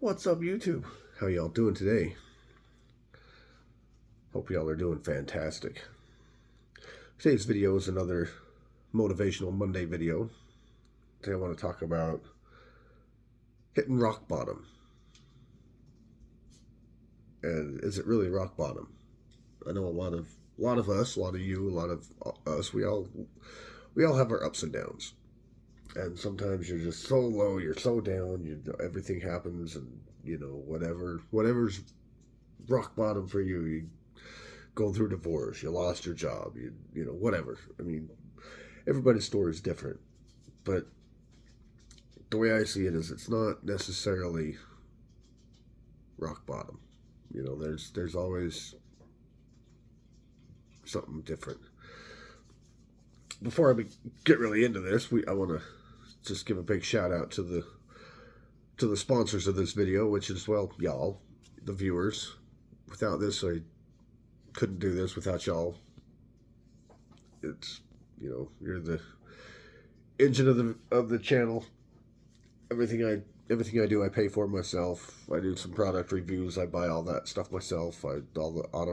What's up, YouTube? How y'all doing today? Hope y'all are doing fantastic. Today's video is another Motivational Monday video. Today I want to talk about hitting rock bottom. And is it really rock bottom? I know a lot of us, a lot of you, a lot of us, we all have our ups and downs. And sometimes you're just so low, you're so down, everything happens, and whatever's rock bottom for you. You going through divorce, you lost your job, whatever. I mean, everybody's story is different, but the way I see it is, it's not necessarily rock bottom. There's always something different. Before I get really into this, I want to just give a big shout out to the sponsors of this video, which is, well, y'all, the viewers. Without this, I couldn't do this without y'all. It's, you're the engine of the channel. Everything I do, I pay for myself. I do some product reviews. I buy all that stuff myself. All the auto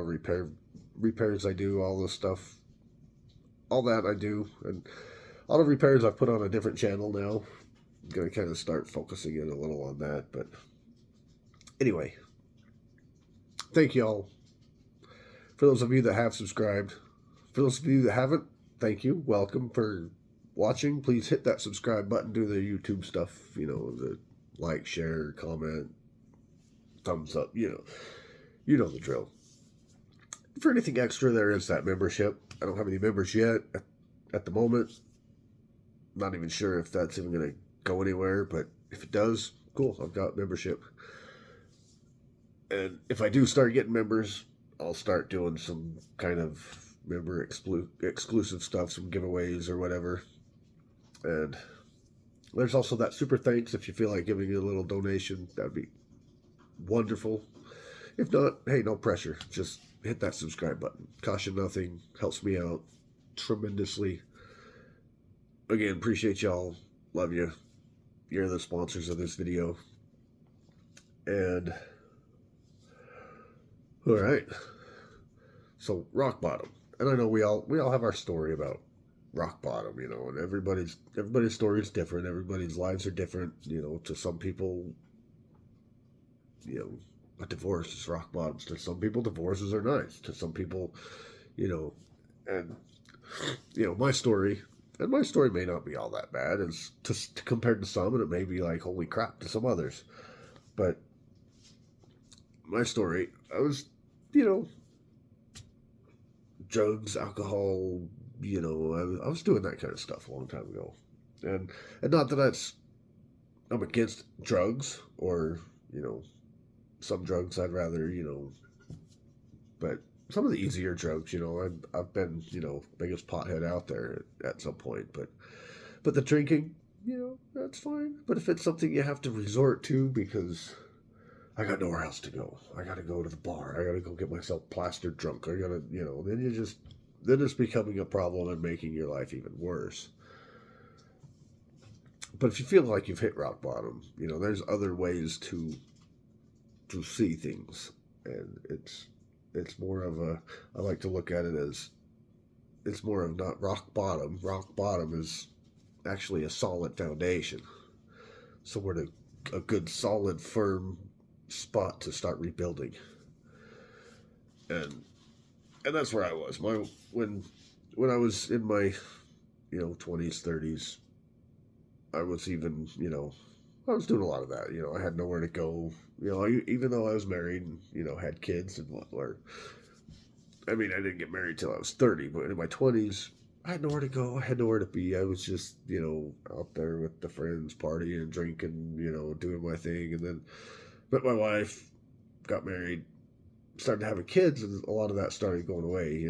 repairs I do, all this stuff, all that I do. And auto repairs I've put on a different channel now. I'm gonna kind of start focusing in a little on that. But anyway, thank y'all. For those of you that have subscribed, for those of you that haven't, thank you. Welcome for watching. Please hit that subscribe button. Do the YouTube stuff. The like, share, comment, thumbs up. You know the drill. For anything extra, there is that membership. I don't have any members yet at the moment. Not even sure if that's even going to go anywhere, but if it does, cool. I've got membership. And if I do start getting members, I'll start doing some kind of member exclusive stuff, some giveaways or whatever. And there's also that super thanks. If you feel like giving a little donation, that'd be wonderful. If not, hey, no pressure. Just hit that subscribe button. Cost you nothing. Helps me out tremendously. Again, appreciate y'all. Love you. You're the sponsors of this video. And all right. So rock bottom. And I know we all have our story about rock bottom, and everybody's story is different. Everybody's lives are different. To some people, a divorce is rock bottom. To some people, divorces are nice. To some people, and my story. And my story may not be all that bad as compared to some, and it may be like, holy crap to some others. But my story, I was, drugs, alcohol, I was doing that kind of stuff a long time ago. And not that I'm against drugs or, some drugs I'd rather, but some of the easier drugs, I've been, biggest pothead out there at some point, but the drinking, that's fine. But if it's something you have to resort to because I got nowhere else to go, I got to go to the bar, I got to go get myself plastered drunk, I got to, then it's becoming a problem and making your life even worse. But if you feel like you've hit rock bottom, there's other ways to see things, and it's more of I like to look at it as, it's more of not rock bottom. Rock bottom is actually a solid foundation. So we're at a good, solid, firm spot to start rebuilding. And that's where I was. When I was in my 20s, 30s, I was even, I was doing a lot of that. I had nowhere to go. Even though I was married and, had kids and whatnot. I mean, I didn't get married till I was 30, but in my 20s, I had nowhere to go. I had nowhere to be. I was just, out there with the friends, partying and drinking, doing my thing. And then met my wife, got married, started having kids, and a lot of that started going away,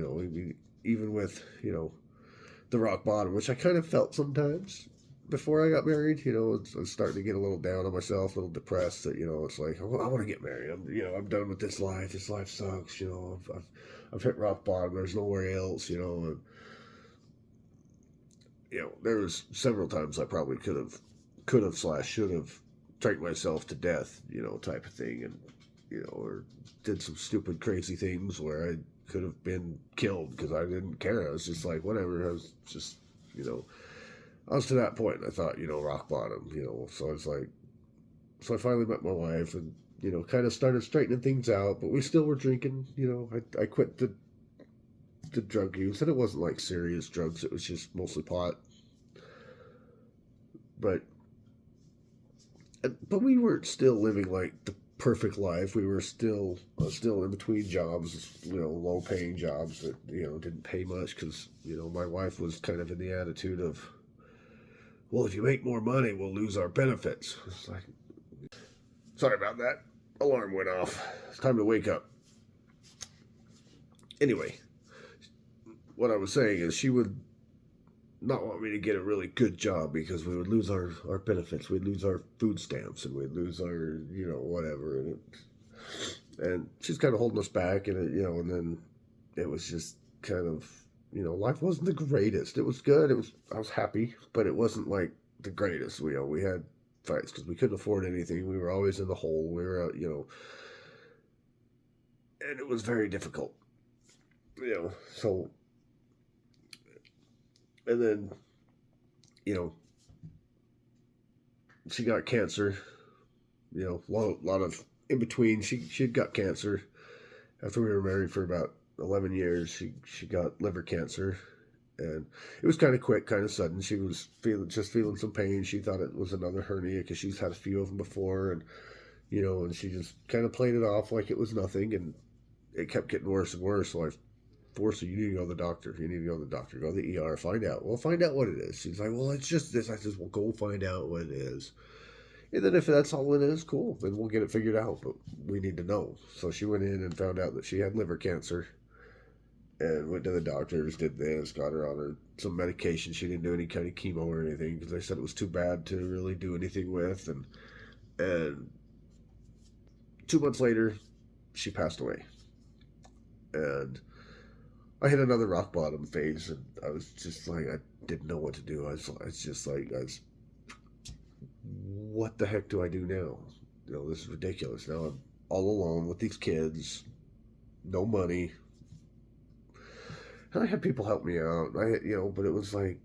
even with, the rock bottom, which I kind of felt sometimes before I got married. I was starting to get a little down on myself, a little depressed that, it's like, I want to get married. I'm done with this life. This life sucks. I've hit rock bottom. There's nowhere else, and, there was several times I probably could have / should have drank myself to death, type of thing, and or did some stupid, crazy things where I could have been killed because I didn't care. I was just like, whatever. I was just, I was to that point. I thought, rock bottom, So I was like, so I finally met my wife and, kind of started straightening things out, but we still were drinking. I quit the drug use, and it wasn't like serious drugs. It was just mostly pot. But we weren't still living like the perfect life. We were still in between jobs, low paying jobs that didn't pay much because my wife was kind of in the attitude of, well, if you make more money, we'll lose our benefits. It's like, sorry about that. Alarm went off. It's time to wake up. Anyway, what I was saying is she would not want me to get a really good job because we would lose our benefits. We'd lose our food stamps and we'd lose our, whatever. And she's kind of holding us back. And, and then it was just kind of, life wasn't the greatest. It was good. I was happy, but it wasn't like the greatest. We had fights because we couldn't afford anything. We were always in the hole. We were, and it was very difficult, so, and then, she got cancer, lot of in between. She got cancer after we were married for about 11 years. She got liver cancer, and it was kind of quick, kind of sudden. She was feeling some pain. She thought it was another hernia because she's had a few of them before, and and she just kind of played it off like it was nothing, and it kept getting worse and worse. So I forced her, you need to go to the doctor. You need to go to the doctor. Go to the ER. Find out. Well, find out what it is. She's like, well, it's just this. I says, well, go find out what it is. And then if that's all it is, cool. Then we'll get it figured out. But we need to know. So she went in and found out that she had liver cancer. And went to the doctors, did this, got her on some medication. She didn't do any kind of chemo or anything because they said it was too bad to really do anything with. And 2 months later, she passed away. And I hit another rock bottom phase, and I was just like, I didn't know what to do. I was just like, what the heck do I do now? This is ridiculous. Now I'm all alone with these kids, no money. And I had people help me out. But it was like,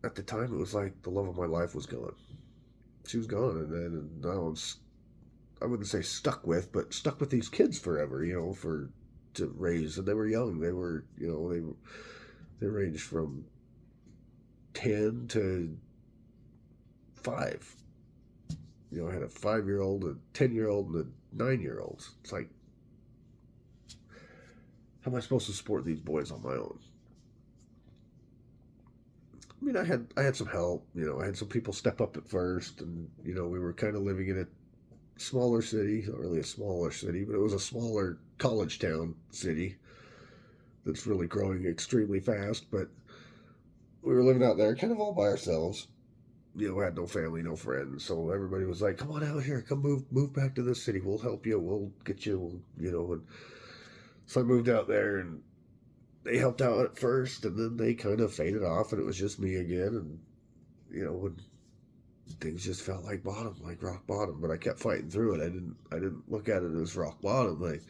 at the time, it was like the love of my life was gone. She was gone, and now I wouldn't say stuck with these kids forever, to raise. And they were young. They were, they ranged from 10 to 5. I had a 5-year-old, a 10-year-old, and a 9-year-old. It's like, how am I supposed to support these boys on my own? I mean, I had some help. I had some people step up at first, and we were kind of living in a smaller city, not really a smaller city, but it was a smaller college town city that's really growing extremely fast. But we were living out there kind of all by ourselves. Had no family, no friends. So everybody was like, come on out here, come move back to this city. We'll help you. We'll get you, and so I moved out there, and they helped out at first, and then they kind of faded off, and it was just me again. And, when things just felt like bottom, like rock bottom, but I kept fighting through it. I didn't look at it as rock bottom. Like,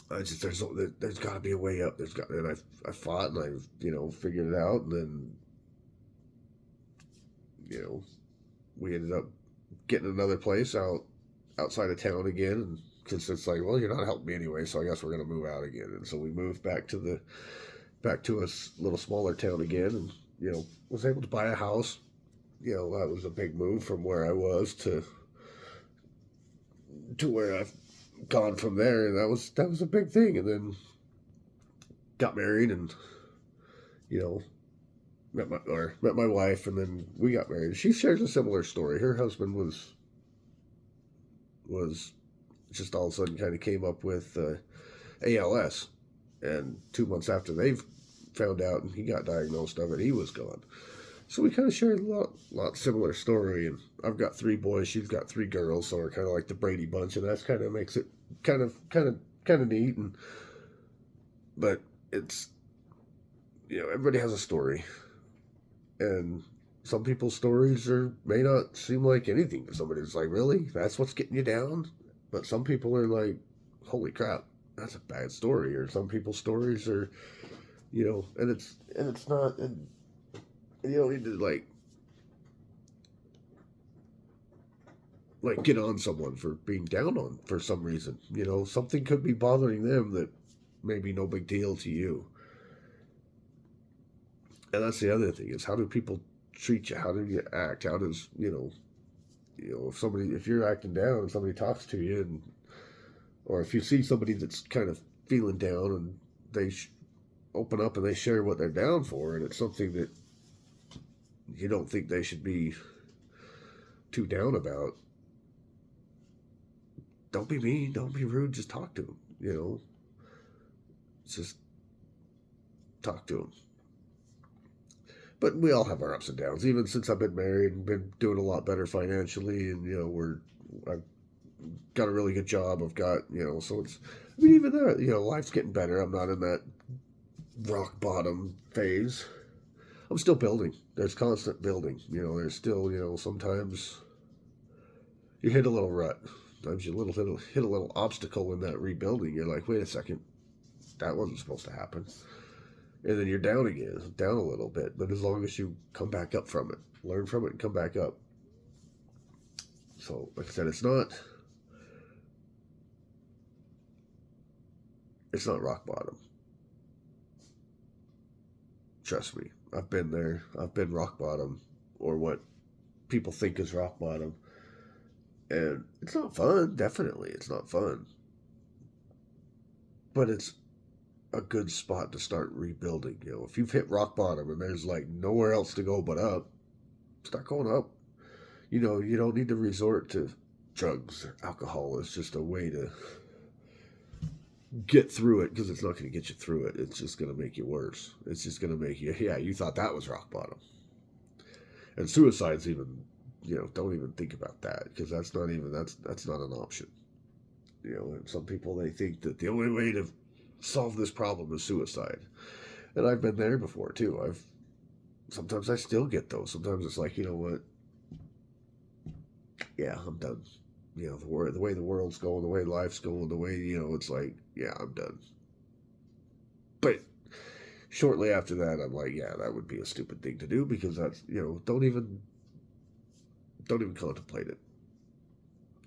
there's got to be a way up. And I fought, and I, figured it out. And then, we ended up getting another place outside of town again. And because it's like, well, you're not helping me anyway, so I guess we're going to move out again. And so we moved back to a little smaller town again, and, was able to buy a house. That was a big move from where I was to where I've gone from there. And that was a big thing. And then got married, and, met my wife, and then we got married. She shares a similar story. Her husband was just all of a sudden kind of came up with ALS, and 2 months after they found out and he got diagnosed of it, he was gone. So we kind of shared a lot similar story. And I've got 3 boys, she's got 3 girls, so we're kind of like the Brady Bunch, and that's kind of makes it kind of neat. But it's, everybody has a story. And some people's stories may not seem like anything to somebody. It's like, really? That's what's getting you down? But some people are like, holy crap, that's a bad story. Or some people's stories are, and it's not, and you don't need to like get on someone for being down on for some reason. Something could be bothering them that may be no big deal to you. And that's the other thing, is how do people treat you? How do you act? How does, if you're acting down and somebody talks to you, or if you see somebody that's kind of feeling down and they open up and they share what they're down for, and it's something that you don't think they should be too down about, don't be mean, don't be rude, just talk to them, just talk to them. But we all have our ups and downs. Even since I've been married and been doing a lot better financially, and I've got a really good job. I've got so it's. I mean, even there, life's getting better. I'm not in that rock bottom phase. I'm still building. There's constant building. There's still sometimes you hit a little rut. Sometimes you hit a little obstacle in that rebuilding. You're like, wait a second, that wasn't supposed to happen. And then you're down again, down a little bit. But as long as you come back up from it, learn from it and come back up. So, like I said, it's not rock bottom. Trust me, I've been there. I've been rock bottom, or what people think is rock bottom. And it's not fun, definitely. It's not fun. But it's a good spot to start rebuilding. If you've hit rock bottom and there's like nowhere else to go but up, start going up. You don't need to resort to drugs or alcohol. It's just a way to get through it, because it's not going to get you through it. It's just going to make you worse. It's just going to make you, you thought that was rock bottom. And suicide's even, don't even think about that, because that's not an option. And some people, they think that the only way to solve this problem is suicide. And I've been there before too. Sometimes I still get those. Sometimes it's like, you know what? Yeah, I'm done. The way the world's going, the way life's going, the way, it's like, yeah, I'm done. But shortly after that, I'm like, yeah, that would be a stupid thing to do, because that's, don't even contemplate it.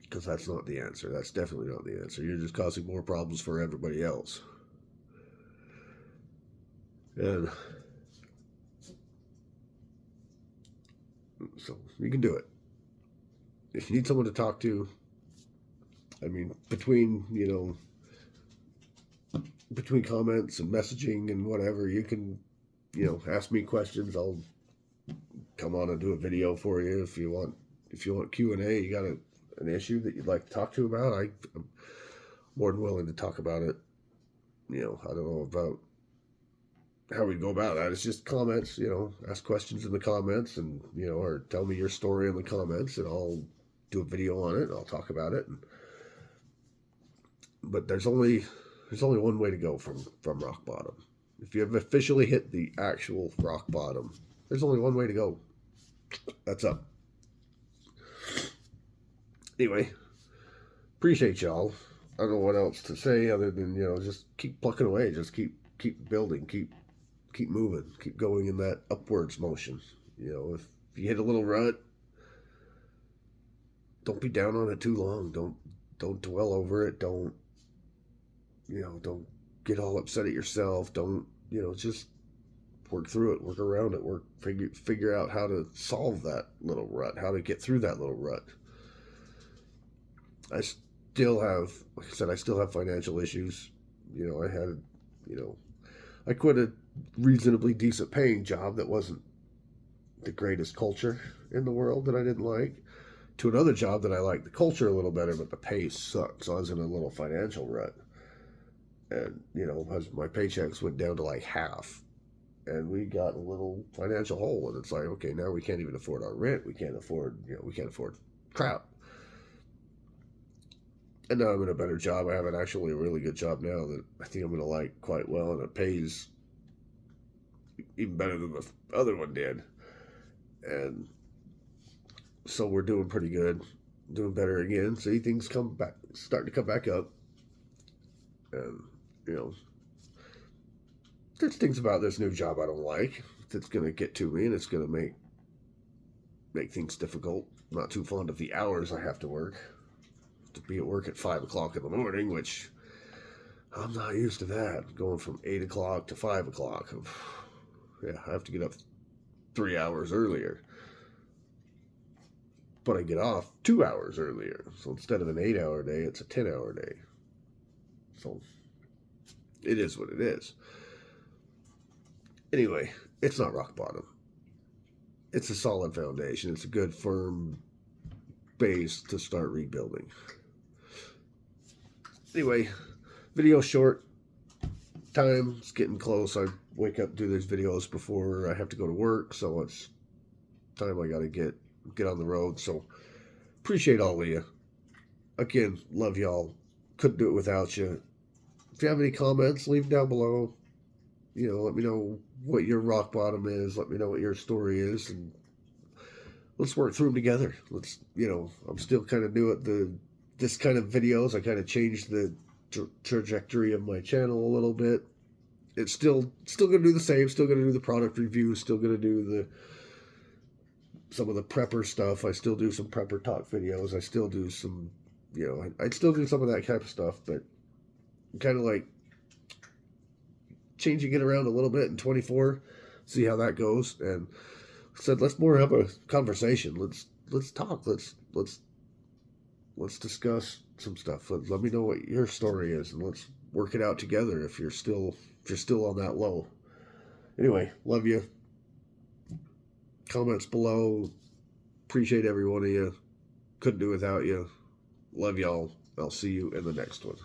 Because that's not the answer. That's definitely not the answer. You're just causing more problems for everybody else. And so you can do it. If you need someone to talk to, I mean, between comments and messaging and whatever, you can, ask me questions. I'll come on and do a video for you if you want Q&A. You got an issue that you'd like to talk to about, I'm more than willing to talk about it. I don't know about how we go about that. It's just comments, ask questions in the comments, and, or tell me your story in the comments, and I'll do a video on it, and I'll talk about it. But there's only one way to go from rock bottom. If you have officially hit the actual rock bottom, there's only one way to go. That's up. Anyway, appreciate y'all. I don't know what else to say other than, just keep plucking away. Just keep building. Keep moving. Keep going in that upwards motion. If you hit a little rut, don't be down on it too long. Don't dwell over it. Don't get all upset at yourself. Don't, just work through it, work around it, figure out how to solve that little rut, how to get through that little rut. I still have, like I said, financial issues. I quit a reasonably decent paying job that wasn't the greatest culture in the world, that I didn't like, to another job that I liked the culture a little better, but the pay sucked. So I was in a little financial rut. And, my paychecks went down to like half. And we got a little financial hole. And it's like, okay, now we can't even afford our rent. We can't afford crap. And now I'm in a better job. I have actually a really good job now that I think I'm going to like quite well. And it pays even better than the other one did. And so we're doing pretty good, doing better again. See, things starting to come back up. And, you know, there's things about this new job I don't like. That's going to get to me, and it's going to make things difficult. I'm not too fond of the hours I have to work. To be at work at 5 o'clock in the morning, which I'm not used to that. Going from 8 o'clock to 5 o'clock. Yeah, I have to get up 3 hours earlier. But I get off 2 hours earlier. So instead of an 8-hour day, it's a 10-hour day. So it is what it is. Anyway, it's not rock bottom. It's a solid foundation. It's a good, firm base to start rebuilding. Anyway, video short. Time's getting close. I wake up, do these videos before I have to go to work, so it's time I gotta get on the road. So appreciate all of you. Again, love y'all. Couldn't do it without you. If you have any comments, leave them down below. You know, let me know what your rock bottom is. Let me know what your story is, and let's work through them together. Let's, you know, I'm still kind of new at this kind of videos. I kind of changed the trajectory of my channel a little bit. It's still going to do the same. Still going to do the product reviews. Still going to do some of the prepper stuff. I still do some prepper talk videos. I still do some, you know, I'd still do some of that type of stuff, but I'm kind of like changing it around a little bit in 24, see how that goes. And I said, let's more have a conversation. Let's talk. Let's discuss some stuff. Let me know what your story is, and let's work it out together if you're still on that low. Anyway, love you. Comments below. Appreciate every one of you. Couldn't do without you. Love y'all. I'll see you in the next one.